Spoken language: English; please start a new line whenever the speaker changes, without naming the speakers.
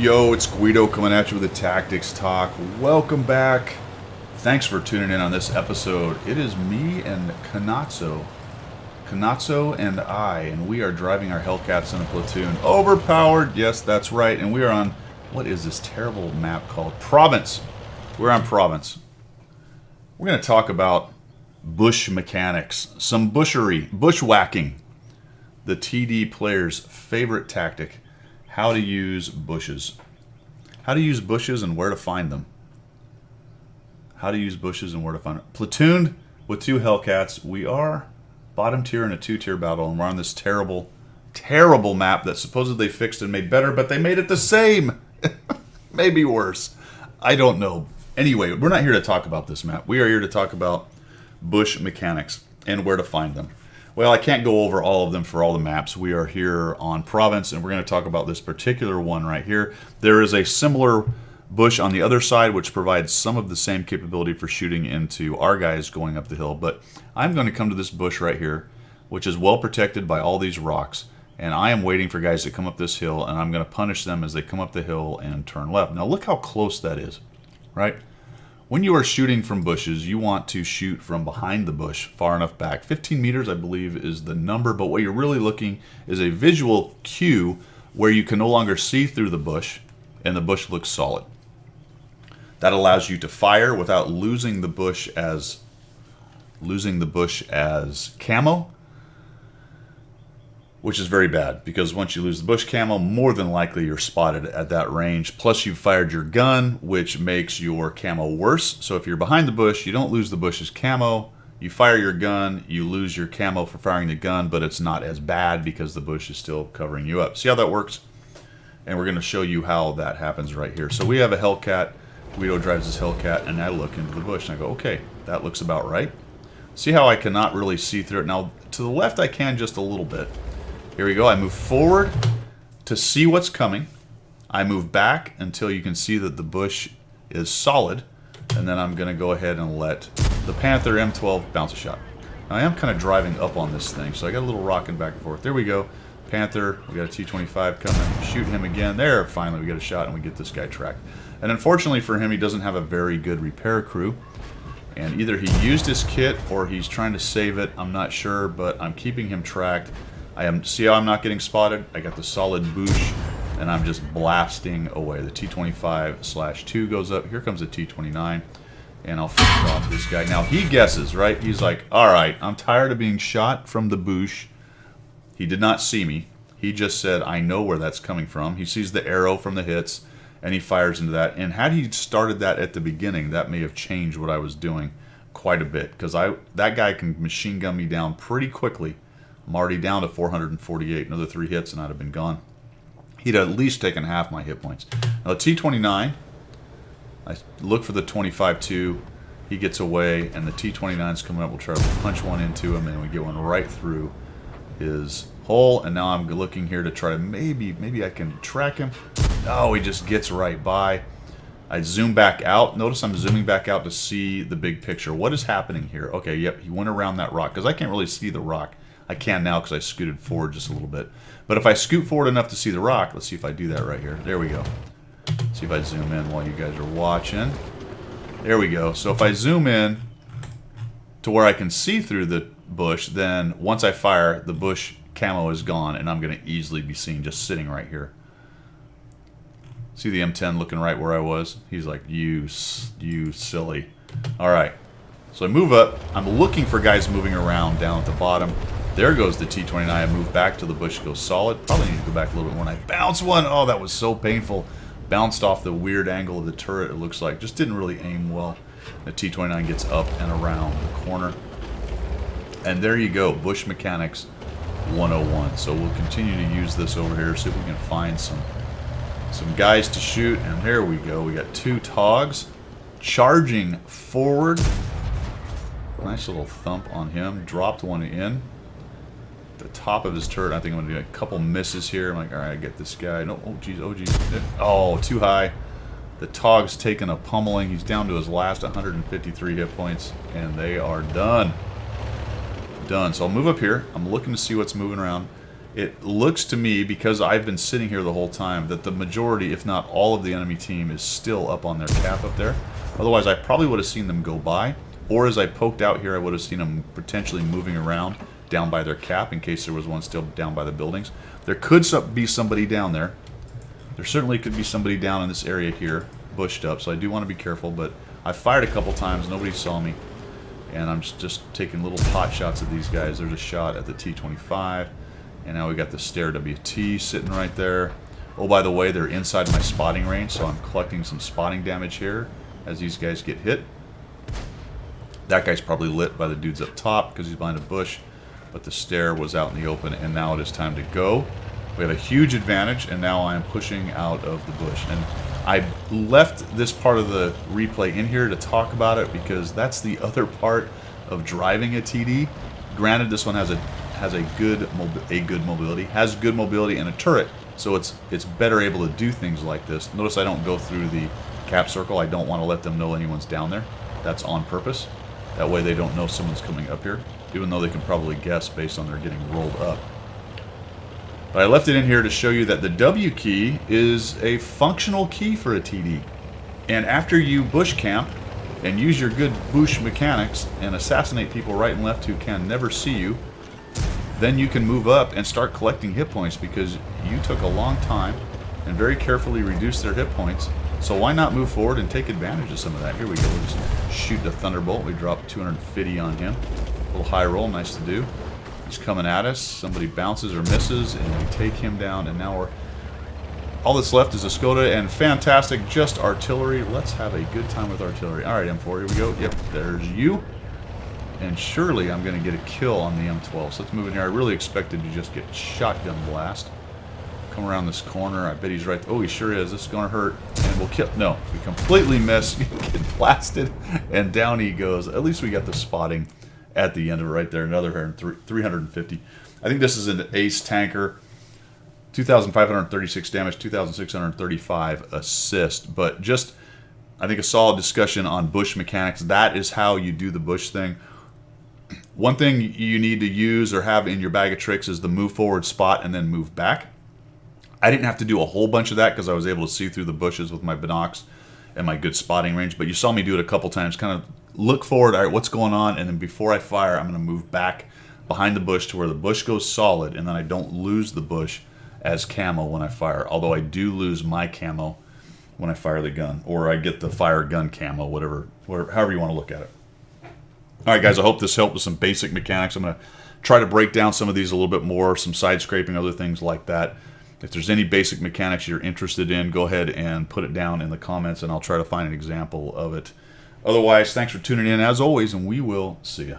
Yo, it's Guido coming at you with a Tactics Talk. Welcome back. Thanks for tuning in on this episode. It is me and Kanatso and I, and we are driving our Hellcats in a platoon. Overpowered, yes, that's right. And we are on, what is this terrible map called? Province. We're on Province. We're going to talk about bush mechanics, some bushwhacking, the TD player's favorite tactic. How to use bushes. How to use bushes and where to find them. How to use bushes and where to find them. Platooned with two Hellcats. We are bottom tier in a two-tier battle, and we're on this terrible, terrible map that supposedly they fixed and made better, but they made it the same. Maybe worse. I don't know. Anyway, we're not here to talk about this map. We are here to talk about bush mechanics and where to find them. Well, I can't go over all of them for all the maps. We are here on Province, and we're going to talk about this particular one right here. There is a similar bush on the other side, which provides some of the same capability for shooting into our guys going up the hill. But I'm going to come to this bush right here, which is well protected by all these rocks. And I am waiting for guys to come up this hill, and I'm going to punish them as they come up the hill and turn left. Now, look how close that is, right? When you are shooting from bushes, you want to shoot from behind the bush, far enough back. 15 meters, I believe, is the number, but what you're really looking is a visual cue where you can no longer see through the bush, and the bush looks solid. That allows you to fire without losing the bush as camo, which is very bad, because once you lose the bush camo, more than likely you're spotted at that range. Plus you've fired your gun, which makes your camo worse. So if you're behind the bush, you don't lose the bush's camo. You fire your gun, you lose your camo for firing the gun, but it's not as bad because the bush is still covering you up. See how that works? And we're going to show you how that happens right here. So we have a Hellcat. Guido drives this Hellcat, and I look into the bush, and I go, okay, that looks about right. See how I cannot really see through it? Now, to the left I can just a little bit. Here we go. I move forward to see what's coming. I move back until you can see that the bush is solid. And then I'm going to go ahead and let the Panther M12 bounce a shot. Now, I am kind of driving up on this thing, so I got a little rocking back and forth. There we go. Panther, we got a T-25 coming. Shoot him again. There, finally, we get a shot, and we get this guy tracked. And unfortunately for him, he doesn't have a very good repair crew. And either he used his kit or he's trying to save it. I'm not sure, but I'm keeping him tracked. See how I'm not getting spotted? I got the solid bush, and I'm just blasting away. The T-25/2 goes up. Here comes the T-29, and I'll finish off this guy. Now, he guesses, right? He's like, all right, I'm tired of being shot from the bush. He did not see me. He just said, I know where that's coming from. He sees the arrow from the hits, and he fires into that. And had he started that at the beginning, that may have changed what I was doing quite a bit, because that guy can machine gun me down pretty quickly. I'm already down to 448. Another 3 hits and I'd have been gone. He'd at least taken half my hit points. Now the T-29, I look for the 25-2. He gets away, and the T-29's coming up. We'll try to punch one into him, and we get one right through his hole. And now I'm looking here to try to maybe I can track him. Oh, he just gets right by. I zoom back out. Notice I'm zooming back out to see the big picture. What is happening here? Okay, yep, he went around that rock, because I can't really see the rock. I can now because I scooted forward just a little bit. But if I scoot forward enough to see the rock, let's see if I do that right here. There we go. See if I zoom in while you guys are watching. There we go. So if I zoom in to where I can see through the bush, then once I fire, the bush camo is gone, and I'm going to easily be seen just sitting right here. See the M10 looking right where I was? He's like, you silly. All right. So I move up. I'm looking for guys moving around down at the bottom. There goes the T-29. I move back till the bush goes solid. Probably need to go back a little bit more. And I bounce one. Oh, that was so painful. Bounced off the weird angle of the turret, it looks like. Just didn't really aim well. The T-29 gets up and around the corner. And there you go. Bush Mechanics 101. So we'll continue to use this over here. See if we can find some guys to shoot. And there we go. We got 2 Togs charging forward. Nice little thump on him. Dropped one in. The top of his turret. I think I'm going to do a couple misses here. I'm like, all right, I get this guy. No, oh, geez, oh, geez. Oh, too high. The Tog's taking a pummeling. He's down to his last 153 hit points, and they are done. Done. So I'll move up here. I'm looking to see what's moving around. It looks to me, because I've been sitting here the whole time, that the majority, if not all of the enemy team is still up on their cap up there. Otherwise, I probably would have seen them go by. Or as I poked out here, I would have seen them potentially moving around down by their cap in case there was one still down by the buildings. There could be somebody down there. There certainly could be somebody down in this area here, bushed up, so I do want to be careful, but I fired a couple times, nobody saw me. And I'm just taking little pot shots at these guys. There's a shot at the T-25. And now we got the Steyr WT sitting right there. Oh, by the way, they're inside my spotting range, so I'm collecting some spotting damage here as these guys get hit. That guy's probably lit by the dudes up top because he's behind a bush. But the Steyr was out in the open, and now it is time to go. We have a huge advantage, and now I am pushing out of the bush. And I left this part of the replay in here to talk about it because that's the other part of driving a TD. Granted, this one has good mobility and a turret, so it's better able to do things like this. Notice I don't go through the cap circle. I don't want to let them know anyone's down there. That's on purpose. That way they don't know someone's coming up here, even though they can probably guess based on their getting rolled up. But I left it in here to show you that the W key is a functional key for a TD. And after you bush camp and use your good bush mechanics and assassinate people right and left who can never see you, then you can move up and start collecting hit points because you took a long time and very carefully reduced their hit points. So why not move forward and take advantage of some of that? Here we go. We'll just shoot the Thunderbolt. We drop 250 on him. A little high roll, nice to do. He's coming at us. Somebody bounces or misses, and we take him down. And now all that's left is a Skoda, and fantastic, just artillery. Let's have a good time with artillery. All right, M4, here we go. Yep, there's you. And surely I'm going to get a kill on the M12. So let's move in here. I really expected to just get shotgun blast. Come around this corner. I bet he's right. Oh, he sure is. This is going to hurt. And we'll kill. No, we completely miss. Get blasted. And down he goes. At least we got the spotting at the end of it right there. Another 350. I think this is an ace tanker. 2,536 damage, 2,635 assist. But just, I think, a solid discussion on bush mechanics. That is how you do the bush thing. One thing you need to use or have in your bag of tricks is the move forward spot and then move back. I didn't have to do a whole bunch of that because I was able to see through the bushes with my binocs and my good spotting range. But you saw me do it a couple times. Kind of look forward, all right, what's going on? And then before I fire, I'm going to move back behind the bush to where the bush goes solid. And then I don't lose the bush as camo when I fire. Although I do lose my camo when I fire the gun. Or I get the fire gun camo, however you want to look at it. All right, guys, I hope this helped with some basic mechanics. I'm going to try to break down some of these a little bit more, some side scraping, other things like that. If there's any basic mechanics you're interested in, go ahead and put it down in the comments, and I'll try to find an example of it. Otherwise, thanks for tuning in, as always, and we will see you.